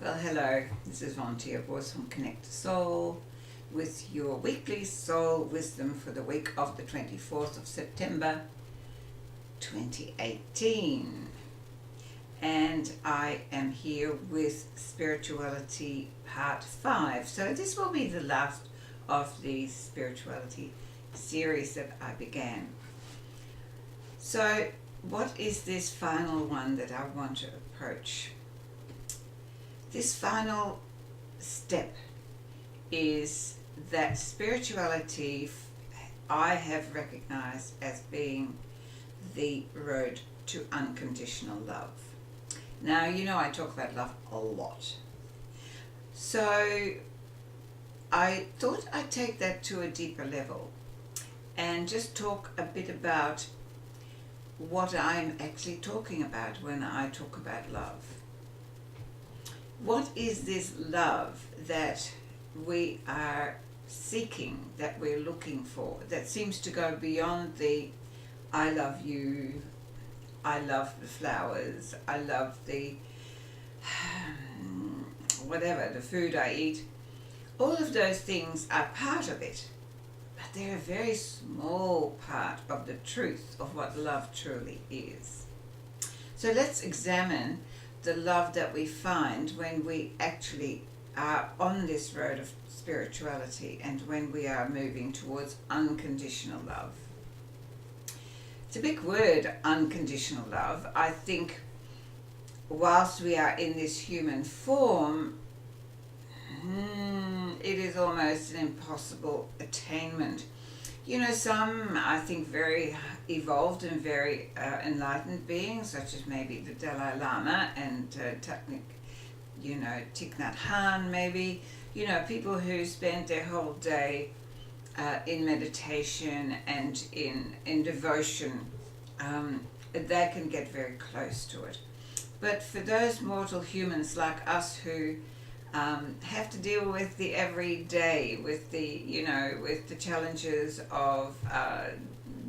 Well, hello, this is Yvonne Teoh Bource from Connect to Soul with your weekly soul wisdom for the week of the 24th of September 2018. And I am here with Spirituality Part 5. So this will be the last of the spirituality series that I began. So what is this final one that I want to approach? This final step is that spirituality I have recognized as being the road to unconditional love. Now, you know I talk about love a lot. So I thought I'd take that to a deeper level and just talk a bit about what I'm actually talking about when I talk about love. What is this love that we are seeking, that we're looking for, that seems to go beyond the I love you, I love the flowers, I love the whatever, the food I eat. All of those things are part of it, but they're a very small part of the truth of what love truly is. So let's examine the love that we find when we actually are on this road of spirituality and when we are moving towards unconditional love. It's a big word, unconditional love. I think whilst we are in this human form, it is almost an impossible attainment. You know, some, I think, very evolved and very enlightened beings, such as maybe the Dalai Lama and Thich Nhat Hanh, maybe, people who spend their whole day in meditation and in devotion, they can get very close to it. But for those mortal humans like us who have to deal with the everyday, with the challenges of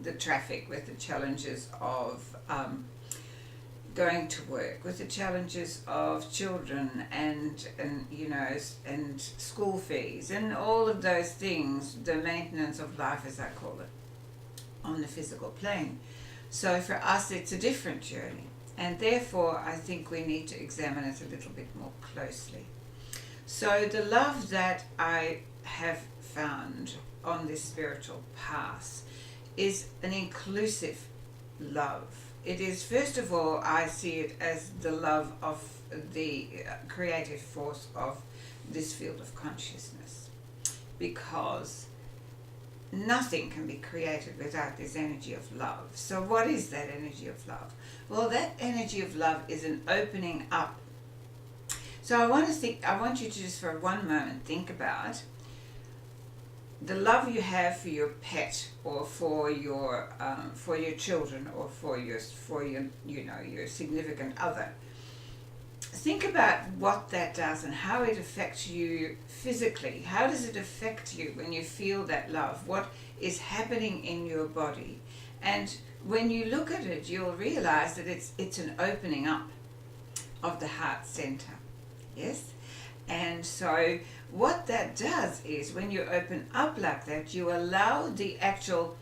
the traffic, with the challenges of going to work, with the challenges of children and school fees and all of those things, the maintenance of life, as I call it, on the physical plane. So for us, it's a different journey, and therefore I think we need to examine it a little bit more closely. So the love that I have found on this spiritual path is an inclusive love. It is, first of all, I see it as the love of the creative force of this field of consciousness, because nothing can be created without this energy of love. So what is that energy of love? Well, that energy of love is an opening up. So I want you to just for one moment think about the love you have for your pet, or for your children, or for your significant other. Think about what that does and how it affects you physically. How does it affect you when you feel that love? What is happening in your body? And when you look at it, you'll realize that it's an opening up of the heart center. Yes? And so what that does is, when you open up like that, you allow the actual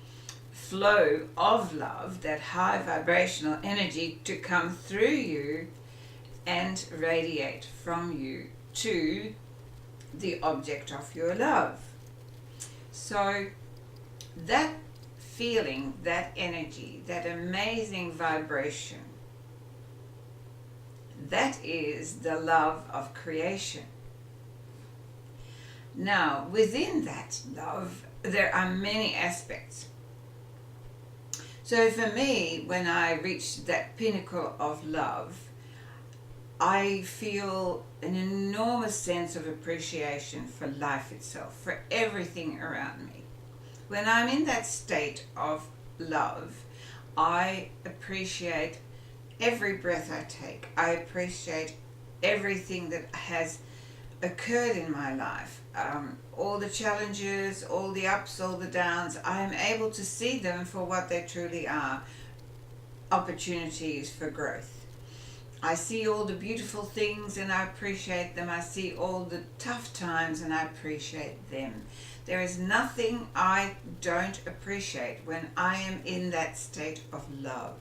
flow of love, that high vibrational energy, to come through you and radiate from you to the object of your love. So that feeling, that energy, that amazing vibration, that is the love of creation. Now, within that love, there are many aspects. So for me, when I reach that pinnacle of love, I feel an enormous sense of appreciation for life itself, for everything around me. When I'm in that state of love, I appreciate every breath I take. I appreciate everything that has occurred in my life. All the challenges, all the ups, all the downs, I am able to see them for what they truly are, opportunities for growth. I see all the beautiful things and I appreciate them. I see all the tough times and I appreciate them. There is nothing I don't appreciate when I am in that state of love.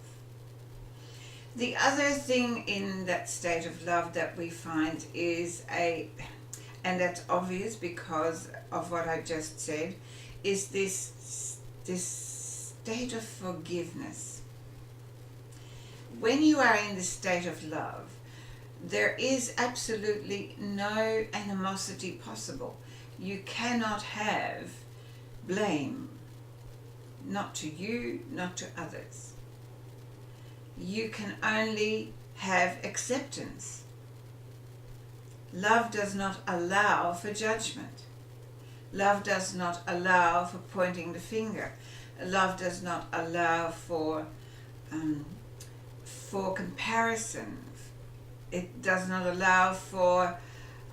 The other thing in that state of love that we find is and that's obvious because of what I just said, is this state of forgiveness. When you are in this state of love, there is absolutely no animosity possible. You cannot have blame, not to you, not to others. You can only have acceptance. Love does not allow for judgment. Love does not allow for pointing the finger. Love does not allow for comparison. It does not allow for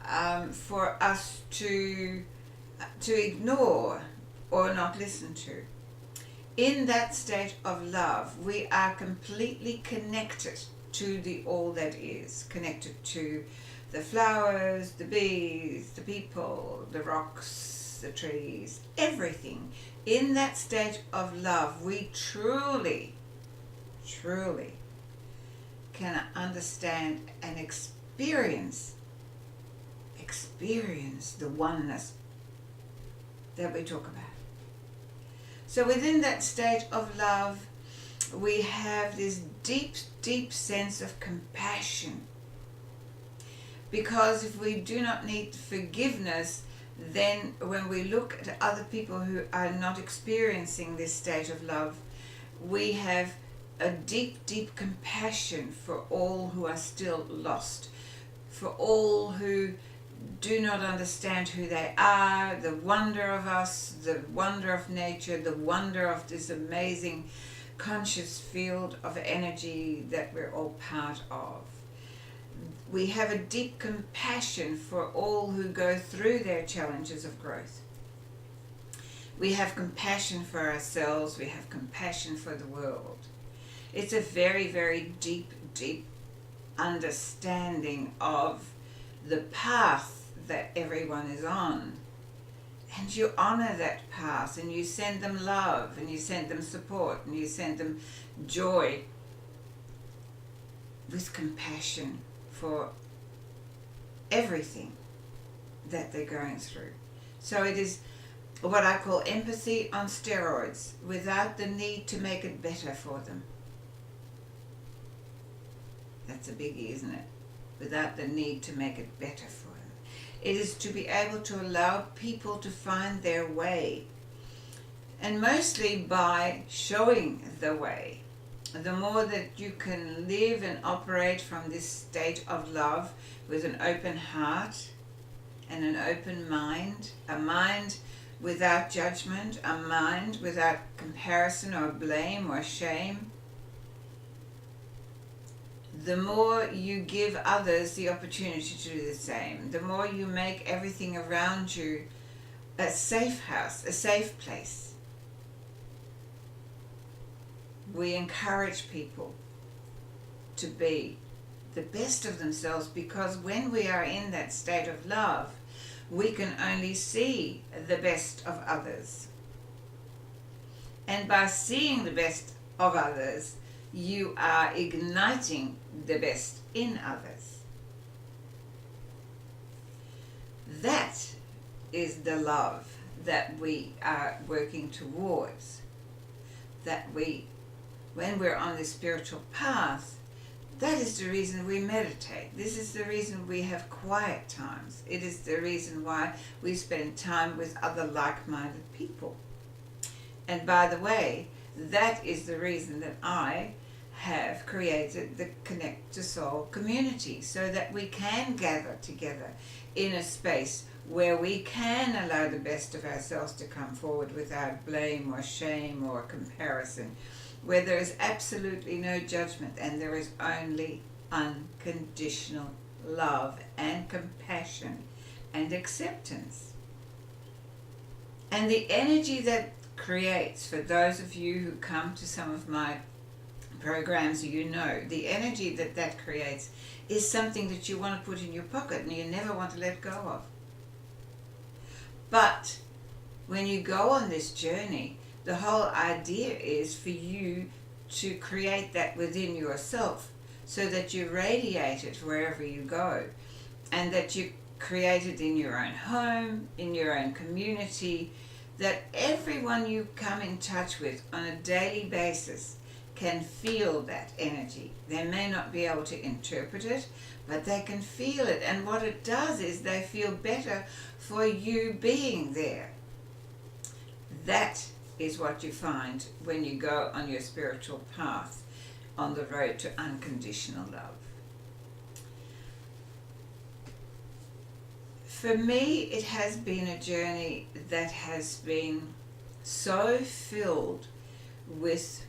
us to ignore or not listen to. In that state of love, we are completely connected to the all that is, connected to the flowers, the bees, the people, the rocks, the trees, everything. In that state of love, we truly can understand and experience the oneness that we talk about. So within that state of love, we have this deep sense of compassion. Because if we do not need forgiveness, then when we look at other people who are not experiencing this state of love, we have a deep compassion for all who are still lost, for all who do not understand who they are, the wonder of us, the wonder of nature, the wonder of this amazing conscious field of energy that we're all part of. We have a deep compassion for all who go through their challenges of growth. We have compassion for ourselves, we have compassion for the world. It's a very deep understanding of the path that everyone is on. And you honor that path and you send them love and you send them support and you send them joy with compassion for everything that they're going through. So it is what I call empathy on steroids, without the need to make it better for them. That's a biggie, isn't it? Without the need to make it better for them. It is to be able to allow people to find their way, and mostly by showing the way. The more that you can live and operate from this state of love with an open heart and an open mind, a mind without judgment, a mind without comparison or blame or shame, the more you give others the opportunity to do the same, the more you make everything around you a safe house, a safe place. We encourage people to be the best of themselves, because when we are in that state of love, we can only see the best of others. And by seeing the best of others, you are igniting the best in others. That is the love that we are working towards. When we're on the spiritual path, that is the reason we meditate. This is the reason we have quiet times. It is the reason why we spend time with other like-minded people. And by the way, that is the reason that I have created the Connect to Soul community, so that we can gather together in a space where we can allow the best of ourselves to come forward without blame or shame or comparison, where there is absolutely no judgment and there is only unconditional love and compassion and acceptance. And the energy that creates, for those of you who come to some of my programs, the energy that creates is something that you want to put in your pocket and you never want to let go of. But when you go on this journey, the whole idea is for you to create that within yourself so that you radiate it wherever you go, and that you create it in your own home, in your own community, that everyone you come in touch with on a daily basis can feel that energy. They may not be able to interpret it, but they can feel it, and what it does is they feel better for you being there. That is what you find when you go on your spiritual path on the road to unconditional love. For me, it has been a journey that has been so filled with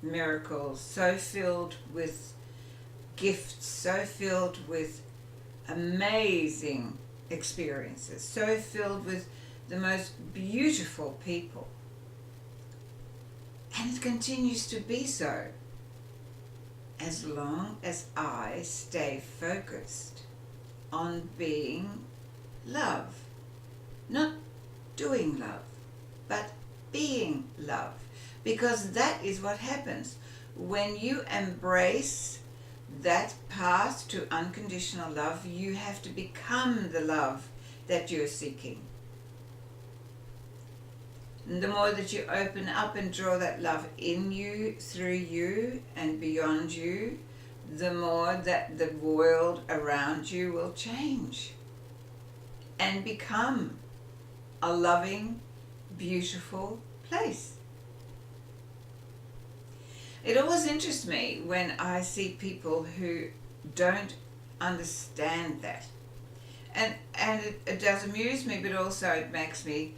miracles, so filled with gifts, so filled with amazing experiences, so filled with the most beautiful people. And it continues to be so as long as I stay focused on being love. Not doing love, but being love. Because that is what happens when you embrace that path to unconditional love. You have to become the love that you're seeking. And the more that you open up and draw that love in you, through you, and beyond you, the more that the world around you will change and become a loving, beautiful place. It always interests me when I see people who don't understand that. And it does amuse me, but also it makes me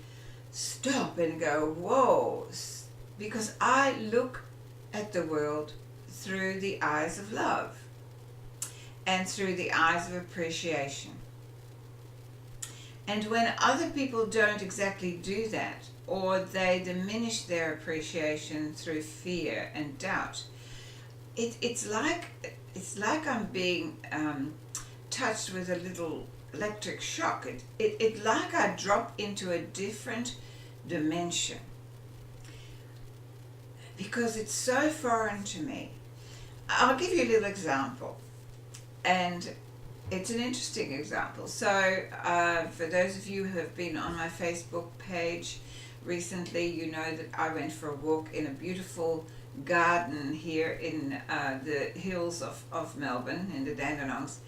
stop and go, whoa, because I look at the world through the eyes of love and through the eyes of appreciation. And when other people don't exactly do that, or they diminish their appreciation through fear and doubt, it's like I'm being touched with a little electric shock. It like I drop into a different dimension, because it's so foreign to me. I'll give you a little example, and it's an interesting example. So for those of you who have been on my Facebook page recently, you know that I went for a walk in a beautiful garden here in the hills of Melbourne, in the Dandenongs.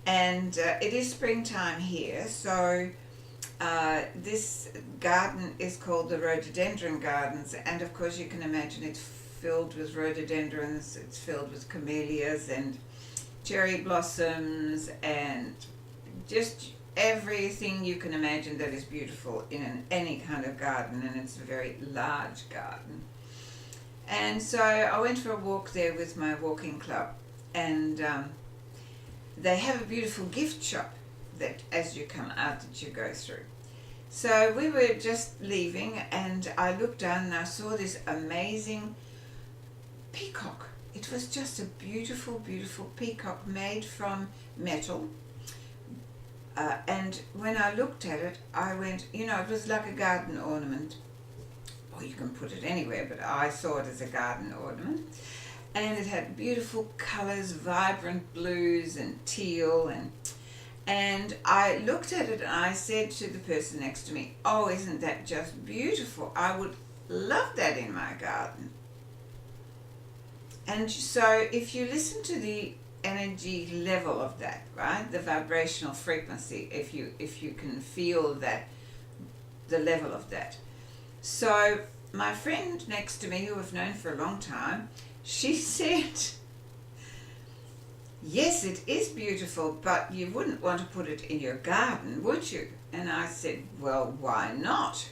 And it is springtime here, so this garden is called the Rhododendron Gardens, and of course you can imagine it's filled with rhododendrons, it's filled with camellias and cherry blossoms and just everything you can imagine that is beautiful in any kind of garden, and it's a very large garden. And so I went for a walk there with my walking club, and they have a beautiful gift shop that as you come out that you go through. So we were just leaving, and I looked down and I saw this amazing peacock. It was just a beautiful, beautiful peacock made from metal. And when I looked at it, I went, it was like a garden ornament. Or you can put it anywhere, but I saw it as a garden ornament. And it had beautiful colours, vibrant blues and teal, and I looked at it and I said to the person next to me, oh, isn't that just beautiful? I would love that in my garden. And so if you listen to the energy level of that, right, the vibrational frequency, if you can feel that, the level of that. So my friend next to me, who I've known for a long time, she said, yes, it is beautiful, but you wouldn't want to put it in your garden, would you? And I said, well, why not?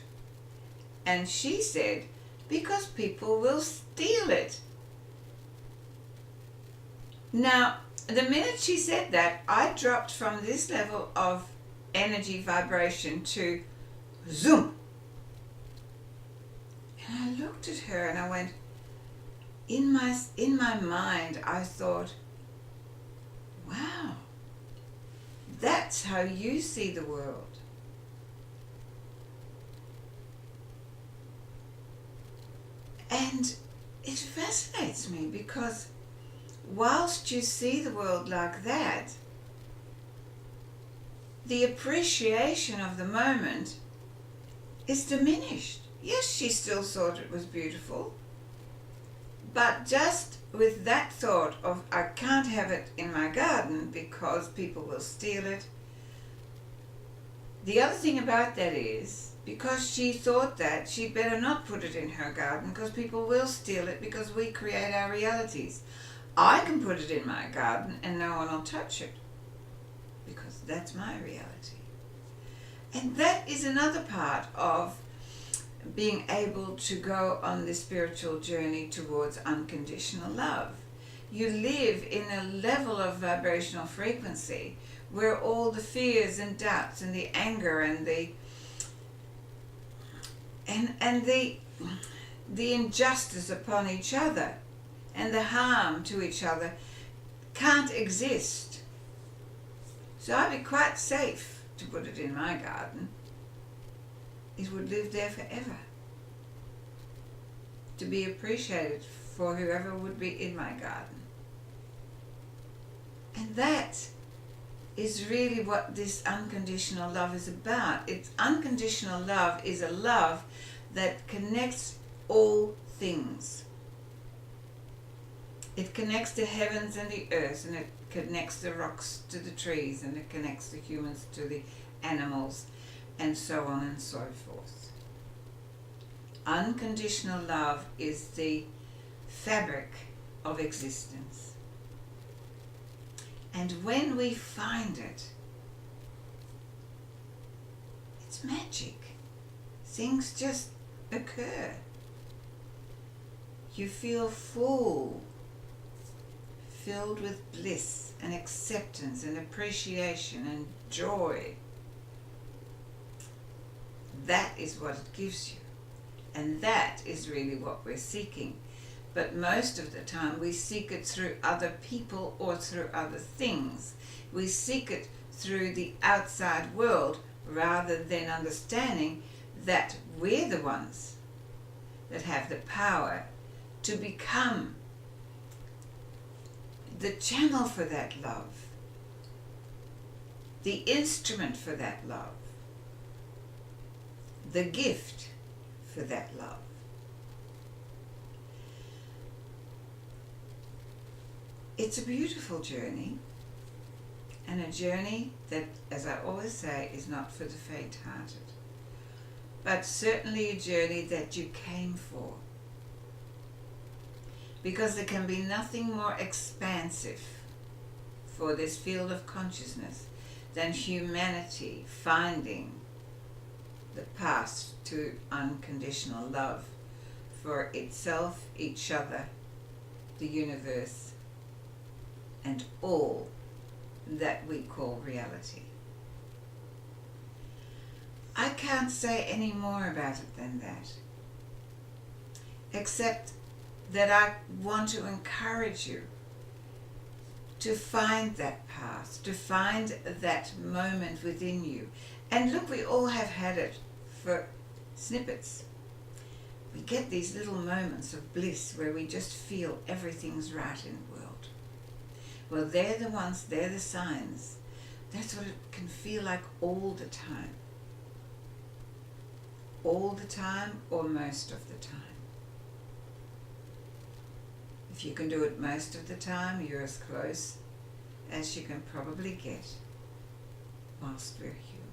And she said, because people will steal it. Now, the minute she said that, I dropped from this level of energy vibration to zoom. And I looked at her and I went, in my mind I thought, wow, that's how you see the world. And it fascinates me because whilst you see the world like that, the appreciation of the moment is diminished. Yes, she still thought it was beautiful, but just with that thought of, I can't have it in my garden because people will steal it. The other thing about that is, because she thought that, she'd better not put it in her garden because people will steal it, because we create our realities. I can put it in my garden and no one will touch it because that's my reality. And that is another part of being able to go on this spiritual journey towards unconditional love. You live in a level of vibrational frequency where all the fears and doubts and the anger and the injustice upon each other and the harm to each other can't exist. So I'd be quite safe to put it in my garden. It would live there forever, to be appreciated for whoever would be in my garden. And that is really what this unconditional love is about. It's unconditional love is a love that connects all things. It connects the heavens and the earth, and it connects the rocks to the trees, and it connects the humans to the animals, and so on and so forth. Unconditional love is the fabric of existence. And when we find it, it's magic. Things just occur. You feel full, filled with bliss and acceptance and appreciation and joy. That is what it gives you. And that is really what we're seeking. But most of the time we seek it through other people or through other things. We seek it through the outside world rather than understanding that we're the ones that have the power to become the channel for that love, the instrument for that love, the gift for that love. It's a beautiful journey, and a journey that, as I always say, is not for the faint-hearted, but certainly a journey that you came for. Because there can be nothing more expansive for this field of consciousness than humanity finding the path to unconditional love for itself, each other, the universe, and all that we call reality. I can't say any more about it than that, except that I want to encourage you to find that path, to find that moment within you. And look, we all have had it for snippets. We get these little moments of bliss where we just feel everything's right in the world. Well, they're the ones, they're the signs. That's what it can feel like all the time. All the time, or most of the time. If you can do it most of the time, you're as close as you can probably get whilst we're human.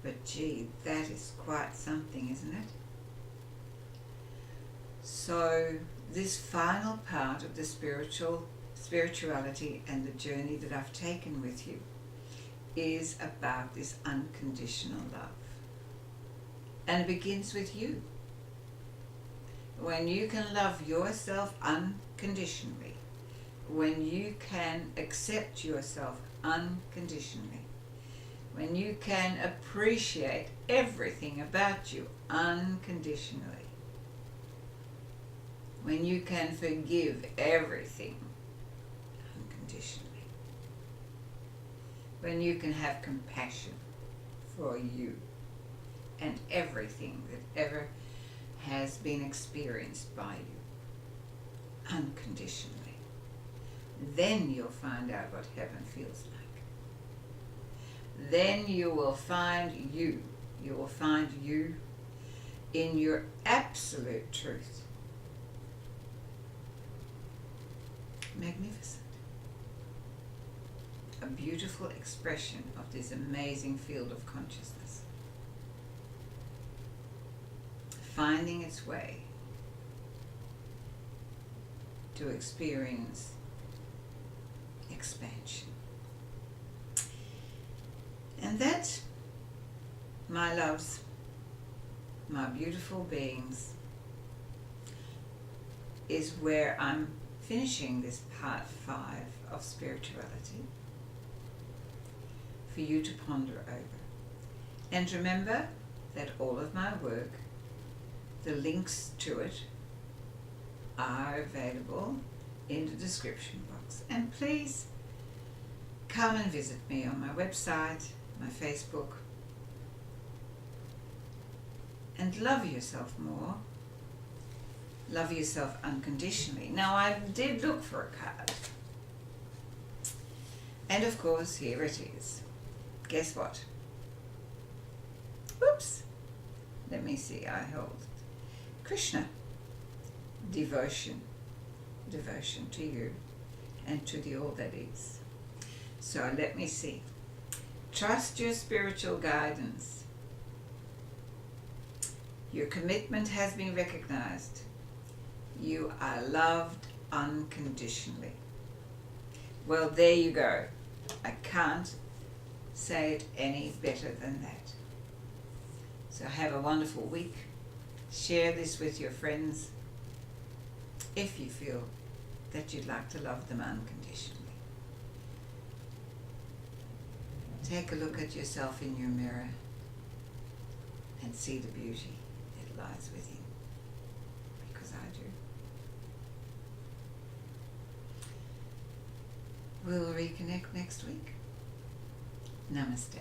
But gee, that is quite something, isn't it? So this final part of the spirituality and the journey that I've taken with you is about this unconditional love. And it begins with you. When you can love yourself unconditionally, when you can accept yourself unconditionally, when you can appreciate everything about you unconditionally, when you can forgive everything unconditionally, when you can have compassion for you and everything that ever has been experienced by you unconditionally, then you'll find out what heaven feels like. Then you will find you. You will find you in your absolute truth. Magnificent. A beautiful expression of this amazing field of consciousness. Finding its way to experience expansion. And that, my loves, my beautiful beings, is where I'm finishing this part 5 of spirituality for you to ponder over. And remember that all of my work, the links to it, are available in the description box. And please come and visit me on my website, my Facebook, and love yourself more. Love yourself unconditionally. Now, I did look for a card. And of course, here it is. Guess what? Oops. Let me see, I hold it. Krishna. Devotion. Devotion to you and to the all that is. So let me see. Trust your spiritual guidance. Your commitment has been recognized. You are loved unconditionally. Well, there you go. I can't say it any better than that. So have a wonderful week. Share this with your friends if you feel that you'd like to love them unconditionally. Take a look at yourself in your mirror and see the beauty that lies within, because I do. We'll reconnect next week. Namaste.